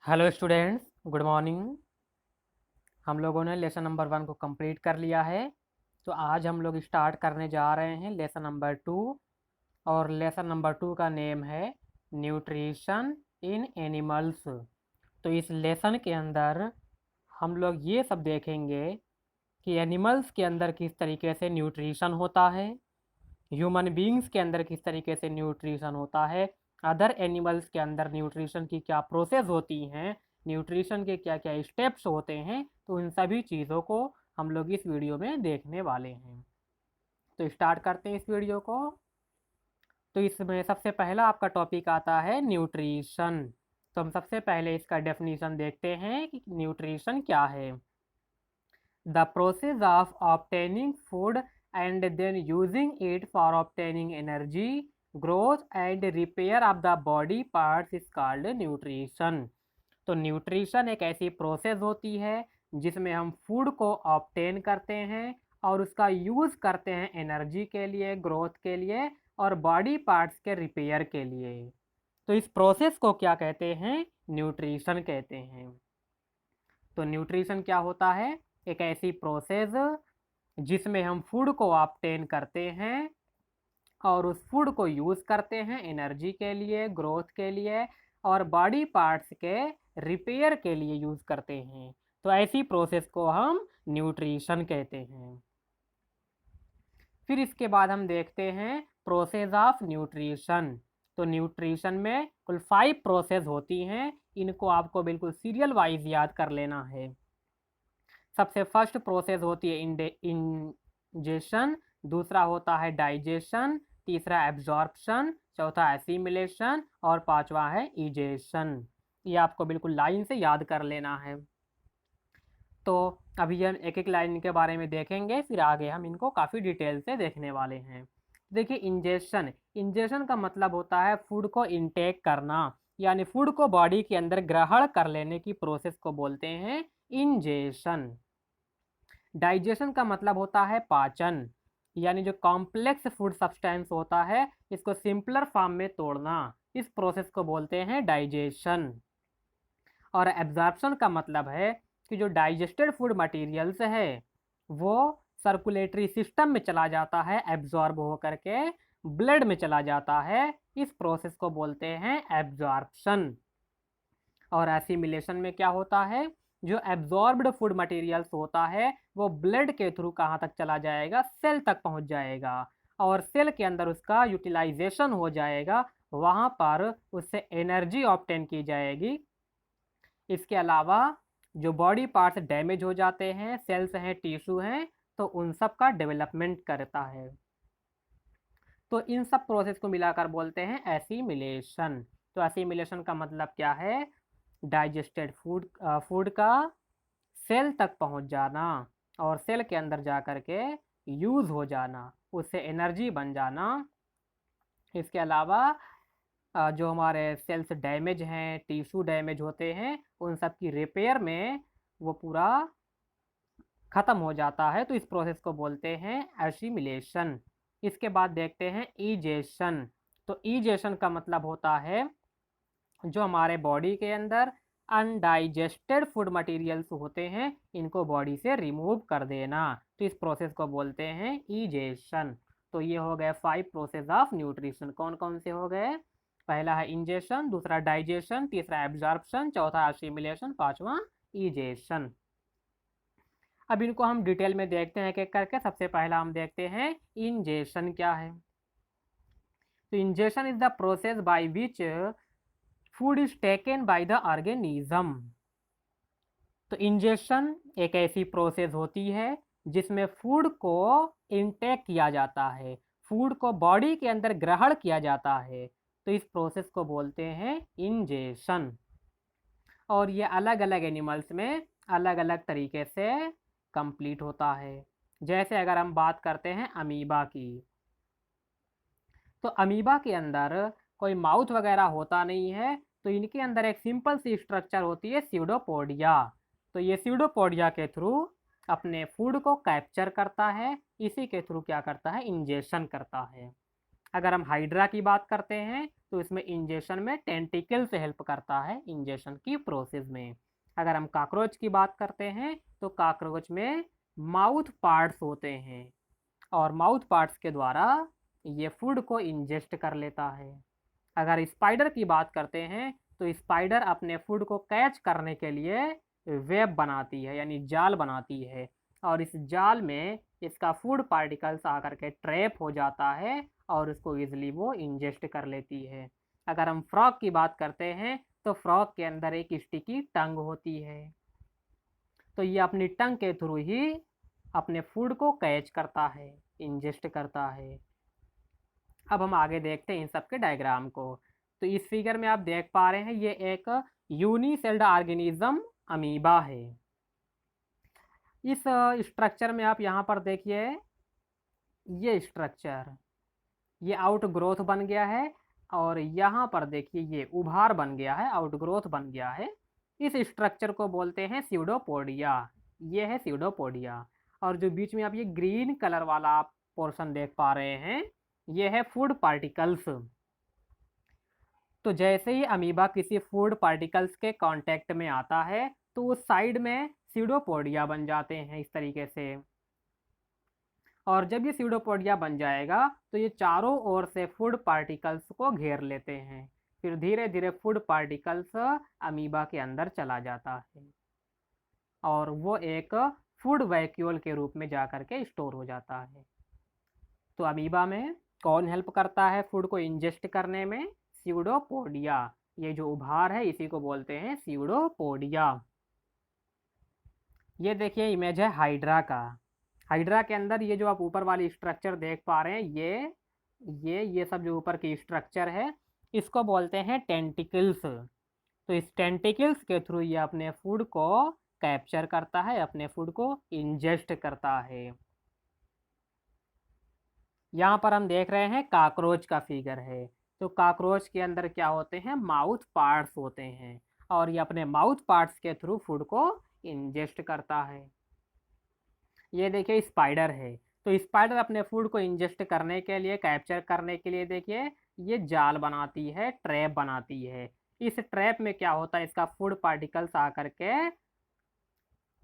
Hello students, good morning. हम लोगों ने लेसन नंबर 1 को कंप्लीट कर लिया है। तो आज हम लोग स्टार्ट करने जा रहे हैं लेसन नंबर 2। और लेसन नंबर 2 का नेम है न्यूट्रिशन इन एनिमल्स। तो इस लेसन के अंदर हम लोग ये सब देखेंगे कि एनिमल्स के अंदर किस तरीके से न्यूट्रिशन होता है, ह्यूमन बींग्स के अंदर किस तरीके से न्यूट्रिशन होता है, अदर एनिमल्स के अंदर न्यूट्रिशन की क्या प्रोसेस होती हैं, न्यूट्रिशन के क्या क्या स्टेप्स होते हैं। तो इन सभी चीज़ों को हम लोग इस वीडियो में देखने वाले हैं। तो स्टार्ट करते हैं इस वीडियो को। तो इसमें सबसे पहला आपका टॉपिक आता है न्यूट्रिशन। तो हम सबसे पहले इसका डेफिनेशन देखते हैं कि न्यूट्रिशन क्या है। The process of obtaining food and then using it for obtaining energy, growth and repair of the body parts is called nutrition। तो न्यूट्रिशन एक ऐसी प्रोसेस होती है जिसमें हम फूड को ऑब्टेन करते हैं और उसका यूज़ करते हैं एनर्जी के लिए, ग्रोथ के लिए और बॉडी पार्ट्स के रिपेयर के लिए। तो इस प्रोसेस को क्या कहते हैं? न्यूट्रिशन कहते हैं। तो न्यूट्रिशन क्या होता है? एक ऐसी प्रोसेस जिसमें हम फूड को ऑब्टेन करते हैं और उस फूड को यूज़ करते हैं एनर्जी के लिए, ग्रोथ के लिए और बॉडी पार्ट्स के रिपेयर के लिए यूज़ करते हैं। तो ऐसी प्रोसेस को हम न्यूट्रिशन कहते हैं। फिर इसके बाद हम देखते हैं प्रोसेस ऑफ न्यूट्रिशन। तो न्यूट्रिशन में कुल 5 प्रोसेस होती हैं। इनको आपको बिल्कुल सीरियल वाइज याद कर लेना है। सबसे फर्स्ट प्रोसेस होती है इंजेशन, दूसरा होता है डाइजेशन, तीसरा एब्जॉर्प्शन, चौथा एसिमिलेशन और पांचवा है इजेशन। ये आपको बिल्कुल लाइन से याद कर लेना है। तो अभी हम एक एक लाइन के बारे में देखेंगे, फिर आगे हम इनको काफ़ी डिटेल से देखने वाले हैं। देखिए इंजेशन, इंजेशन का मतलब होता है फूड को इनटेक करना, यानी फूड को बॉडी के अंदर ग्रहण कर लेने की प्रोसेस को बोलते हैं इंजेशन। डाइजेशन का मतलब होता है पाचन, यानी जो कॉम्प्लेक्स फूड सब्सटेंस होता है इसको सिंपलर फॉर्म में तोड़ना, इस प्रोसेस को बोलते हैं डाइजेशन। और एब्जॉर्प्शन का मतलब है कि जो डाइजेस्टेड फूड मटेरियल्स है वो सर्कुलेटरी सिस्टम में चला जाता है, एब्जॉर्ब होकर के ब्लड में चला जाता है, इस प्रोसेस को बोलते हैं एब्जॉर्प्शन। और एसिमिलेशन में क्या होता है? जो एब्जॉर्ब्ड फूड मटेरियल्स होता है वो ब्लड के थ्रू कहाँ तक चला जाएगा? सेल तक पहुँच जाएगा और सेल के अंदर उसका यूटिलाइजेशन हो जाएगा, वहाँ पर उससे एनर्जी ऑब्टेन की जाएगी। इसके अलावा जो बॉडी पार्ट्स डैमेज हो जाते हैं, सेल्स हैं, टिश्यू हैं, तो उन सब का डेवलपमेंट करता है। तो इन सब प्रोसेस को मिलाकर बोलते हैं एसिमिलेशन। तो एसिमिलेशन का मतलब क्या है? डाइजेस्टेड फूड का सेल तक पहुंच जाना और सेल के अंदर जा कर के यूज़ हो जाना, उससे एनर्जी बन जाना। इसके अलावा जो हमारे सेल्स डैमेज हैं, टिश्यू डैमेज होते हैं, उन सब की रिपेयर में वो पूरा ख़त्म हो जाता है। तो इस प्रोसेस को बोलते हैं एसिमिलेशन। इसके बाद देखते हैं इजेशन। तो इजेशन का मतलब होता है जो हमारे बॉडी के अंदर अनडाइजेस्टेड फूड मटेरियल्स होते हैं इनको बॉडी से रिमूव कर देना, तो इस प्रोसेस को बोलते हैं इजेशन। तो ये हो गए 5 प्रोसेस ऑफ न्यूट्रिशन। कौन कौन से हो गए? पहला है इंजेशन, दूसरा डाइजेशन, तीसरा एब्जॉर्प्शन, चौथा असिमिलेशन, पांचवा इजेशन। अब इनको हम डिटेल में देखते हैं एक एक करके। सबसे पहला हम देखते हैं इंजेशन क्या है। तो ingestion is the process by which food is taken by the organism. तो इंजेशन एक ऐसी प्रोसेस होती है जिसमें फूड को इनटेक किया जाता है, फूड को बॉडी के अंदर ग्रहण किया जाता है, तो इस प्रोसेस को बोलते हैं इंजेशन। और ये अलग अलग एनिमल्स में अलग अलग तरीके से कंप्लीट होता है। जैसे अगर हम बात करते हैं अमीबा की, तो अमीबा के अंदर कोई माउथ वगैरह होता नहीं है, तो इनके अंदर एक सिंपल सी स्ट्रक्चर होती है स्यूडोपोडिया। तो ये स्यूडोपोडिया के थ्रू अपने फूड को कैप्चर करता है, इसी के थ्रू क्या करता है? इंजेशन करता है। अगर हम हाइड्रा की बात करते हैं तो इसमें इंजेशन में टेंटिकल से हेल्प करता है इंजेशन की प्रोसेस में। अगर हम कॉकरोच की बात करते हैं तो कॉकरोच में माउथ पार्ट्स होते हैं और माउथ पार्ट्स के द्वारा ये फूड को इंजेस्ट कर लेता है। अगर स्पाइडर की बात करते हैं तो स्पाइडर अपने फूड को कैच करने के लिए वेब बनाती है यानी जाल बनाती है और इस जाल में इसका फूड पार्टिकल्स आकर के ट्रैप हो जाता है और उसको इजीली वो इंजेस्ट कर लेती है। अगर हम फ्रॉग की बात करते हैं तो फ्रॉग के अंदर एक स्टिकी टंग होती है, तो ये अपनी टंग के थ्रू ही अपने फूड को कैच करता है, इंजेस्ट करता है। अब हम आगे देखते हैं इन सब के डायग्राम को। तो इस फिगर में आप देख पा रहे हैं ये एक यूनिसेल्ड ऑर्गेनिज्म अमीबा है। इस स्ट्रक्चर में आप यहाँ पर देखिए ये स्ट्रक्चर, ये आउट ग्रोथ बन गया है और यहाँ पर देखिए ये उभार बन गया है, आउट ग्रोथ बन गया है। इस स्ट्रक्चर को बोलते हैं स्यूडोपोडिया। ये है स्यूडोपोडिया और जो बीच में आप ये ग्रीन कलर वाला पोर्शन देख पा रहे हैं ये है फूड पार्टिकल्स। तो जैसे ही अमीबा किसी फूड पार्टिकल्स के कांटेक्ट में आता है तो उस साइड में स्यूडोपोडिया बन जाते हैं इस तरीके से, और जब ये स्यूडोपोडिया बन जाएगा तो ये चारों ओर से फूड पार्टिकल्स को घेर लेते हैं। फिर धीरे धीरे फूड पार्टिकल्स अमीबा के अंदर चला जाता है और वो एक फूड वैक्यूल के रूप में जा कर के स्टोर हो जाता है। तो अमीबा में कौन हेल्प करता है फूड को इंजेस्ट करने में? स्यूडोपोडिया। ये जो उभार है इसी को बोलते हैं स्यूडोपोडिया। ये देखिए इमेज है हाइड्रा का। हाइड्रा के अंदर ये जो आप ऊपर वाली स्ट्रक्चर देख पा रहे हैं ये सब जो ऊपर की स्ट्रक्चर है इसको बोलते हैं टेंटिकल्स। तो इस टेंटिकल्स के थ्रू ये अपने फूड को कैप्चर करता है, अपने फूड को इंजेस्ट करता है। यहाँ पर हम देख रहे हैं कॉकरोच का फिगर है। तो कॉकरोच के अंदर क्या होते हैं? माउथ पार्ट्स होते हैं और ये अपने माउथ पार्ट्स के थ्रू फूड को इंजेस्ट करता है। ये देखिए स्पाइडर है। तो स्पाइडर अपने फूड को इंजेस्ट करने के लिए, कैप्चर करने के लिए देखिए ये जाल बनाती है, ट्रैप बनाती है। इस ट्रैप में क्या होता है? इसका फूड पार्टिकल्स आकर के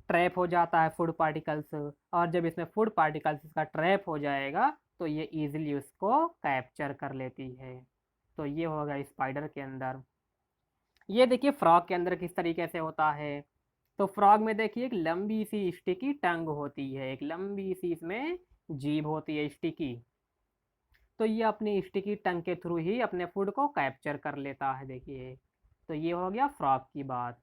ट्रैप हो जाता है फूड पार्टिकल्स, और जब इसमें फूड पार्टिकल्स इसका ट्रैप हो जाएगा तो ये इजीली उसको कैप्चर कर लेती है। तो ये होगा स्पाइडर के अंदर। ये देखिए फ्रॉग के अंदर किस तरीके से होता है। तो फ्रॉग में देखिए एक लंबी सी स्टिकी टंग होती है, एक लंबी सी इसमें जीभ होती है स्टिकी। तो ये अपनी स्टिकी टंग के थ्रू ही अपने फूड को कैप्चर कर लेता है। देखिए तो ये हो गया फ्रॉग की बात।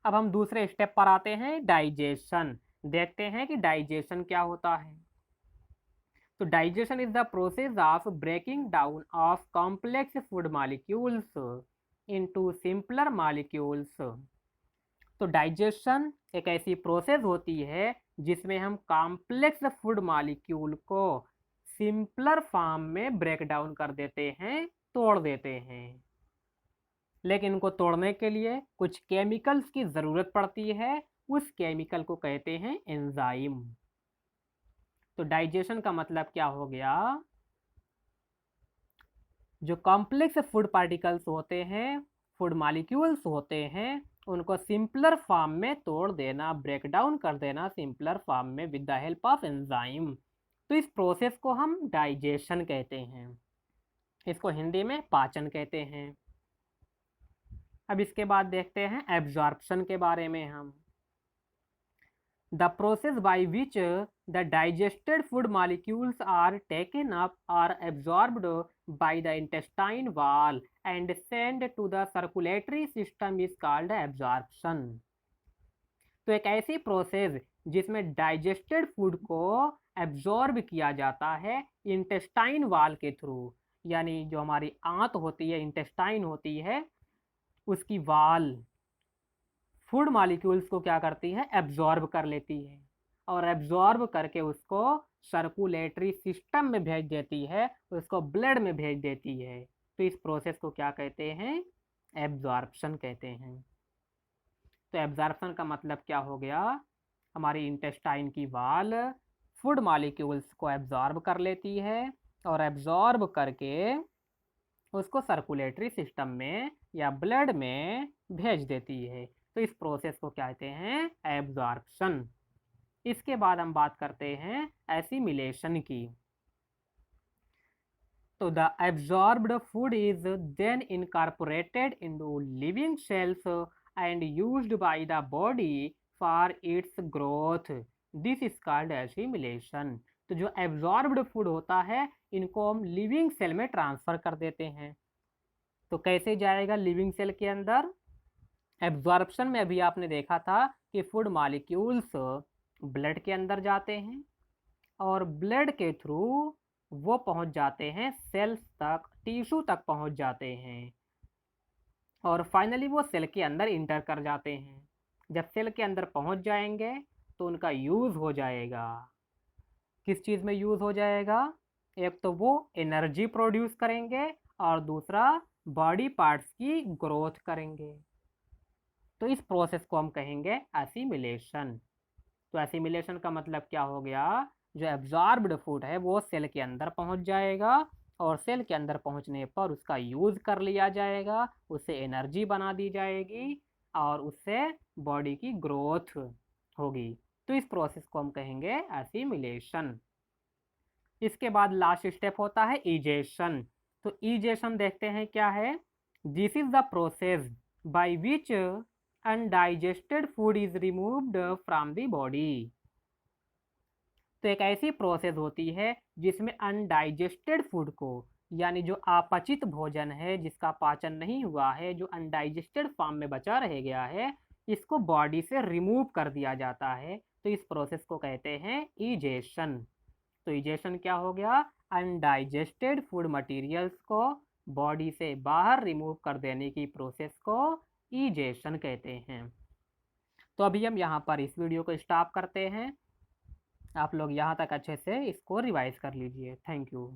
अब हम दूसरे स्टेप पर आते हैं, डाइजेशन। देखते हैं कि डाइजेशन क्या होता है। तो digestion is the process of breaking down of complex food molecules into simpler molecules. तो डाइजेशन एक ऐसी प्रोसेस होती है जिसमें हम कॉम्प्लेक्स फूड मॉलिक्यूल को सिंपलर फॉर्म में ब्रेक डाउन कर देते हैं, तोड़ देते हैं। लेकिन इनको तोड़ने के लिए कुछ केमिकल्स की ज़रूरत पड़ती है, उस केमिकल को कहते हैं एंजाइम। तो डाइजेशन का मतलब क्या हो गया? जो कॉम्प्लेक्स फूड पार्टिकल्स होते हैं, फूड मॉलिक्यूल्स होते हैं, उनको सिंपलर फॉर्म में तोड़ देना, ब्रेक डाउन कर देना सिंपलर फॉर्म में with the help of enzyme. तो इस प्रोसेस को हम डाइजेशन कहते हैं, इसको हिंदी में पाचन कहते हैं। अब इसके बाद देखते हैं एब्जॉर्प्शन के बारे में हम। The process by which the digested food molecules are taken up or absorbed by the intestine wall and sent to the circulatory system is called absorption। तो एक ऐसी प्रोसेस जिसमें डाइजेस्टेड फूड को एब्जॉर्ब किया जाता है इंटेस्टाइन वाल के थ्रू, यानी जो हमारी आंत होती है, इंटेस्टाइन होती है, उसकी वाल फूड मॉलिक्यूल्स को क्या करती है? एब्जॉर्ब कर लेती है और एब्जॉर्ब करके उसको सर्कुलेटरी सिस्टम में भेज देती है, उसको ब्लड में भेज देती है। तो इस प्रोसेस को क्या कहते हैं? एब्जॉर्प्शन कहते हैं। तो एब्जॉर्प्शन का मतलब क्या हो गया? हमारी इंटेस्टाइन की वाल फूड मॉलिक्यूल्स को एब्जॉर्ब कर लेती है और एब्जॉर्ब करके उसको सर्कुलेटरी सिस्टम में या ब्लड में भेज देती है। तो इस प्रोसेस को क्या कहते हैं? एब्जॉर्प्शन। इसके बाद हम बात करते हैं एसिमिलेशन की। तो the absorbed food is then incorporated into living cells and used by the body for its growth. This is called assimilation. तो जो एब्जॉर्ब्ड फूड होता है इनको हम लिविंग सेल में ट्रांसफर कर देते हैं। तो कैसे जाएगा लिविंग सेल के अंदर? एब्जॉर्प्शन में अभी आपने देखा था कि फूड मॉलिक्यूल्स ब्लड के अंदर जाते हैं और ब्लड के थ्रू वो पहुंच जाते हैं सेल्स तक, टिश्यू तक पहुंच जाते हैं और फाइनली वो सेल के अंदर इंटर कर जाते हैं। जब सेल के अंदर पहुंच जाएंगे तो उनका यूज़ हो जाएगा। किस चीज़ में यूज़ हो जाएगा? एक तो वो एनर्जी प्रोड्यूस करेंगे और दूसरा बॉडी पार्ट्स की ग्रोथ करेंगे। तो इस प्रोसेस को हम कहेंगे एसिमिलेशन। तो एसिमिलेशन का मतलब क्या हो गया? जो एब्जॉर्ब्ड फूड है वो सेल के अंदर पहुंच जाएगा और सेल के अंदर पहुंचने पर उसका यूज़ कर लिया जाएगा, उससे एनर्जी बना दी जाएगी और उससे बॉडी की ग्रोथ होगी। तो इस प्रोसेस को हम कहेंगे एसिमिलेशन। इसके बाद लास्ट स्टेप होता है इजेशन। तो इजेशन देखते हैं क्या है। This is the process by which undigested food is removed from the body. तो एक ऐसी प्रोसेस होती है जिसमें अनडाइजेस्टेड फूड को, यानी जो अपचित भोजन है जिसका पाचन नहीं हुआ है, जो अनडाइजेस्टेड फॉर्म में बचा रह गया है, इसको बॉडी से रिमूव कर दिया जाता है। तो इस प्रोसेस को कहते हैं इजेशन। तो इजेशन क्या हो गया? अनडाइजेस्टेड फूड मटेरियल्स को बॉडी से बाहर रिमूव कर देने की प्रोसेस को इजेशन कहते हैं। तो अभी हम यहाँ पर इस वीडियो को स्टॉप करते हैं। आप लोग यहाँ तक अच्छे से इसको रिवाइज कर लीजिए। Thank you.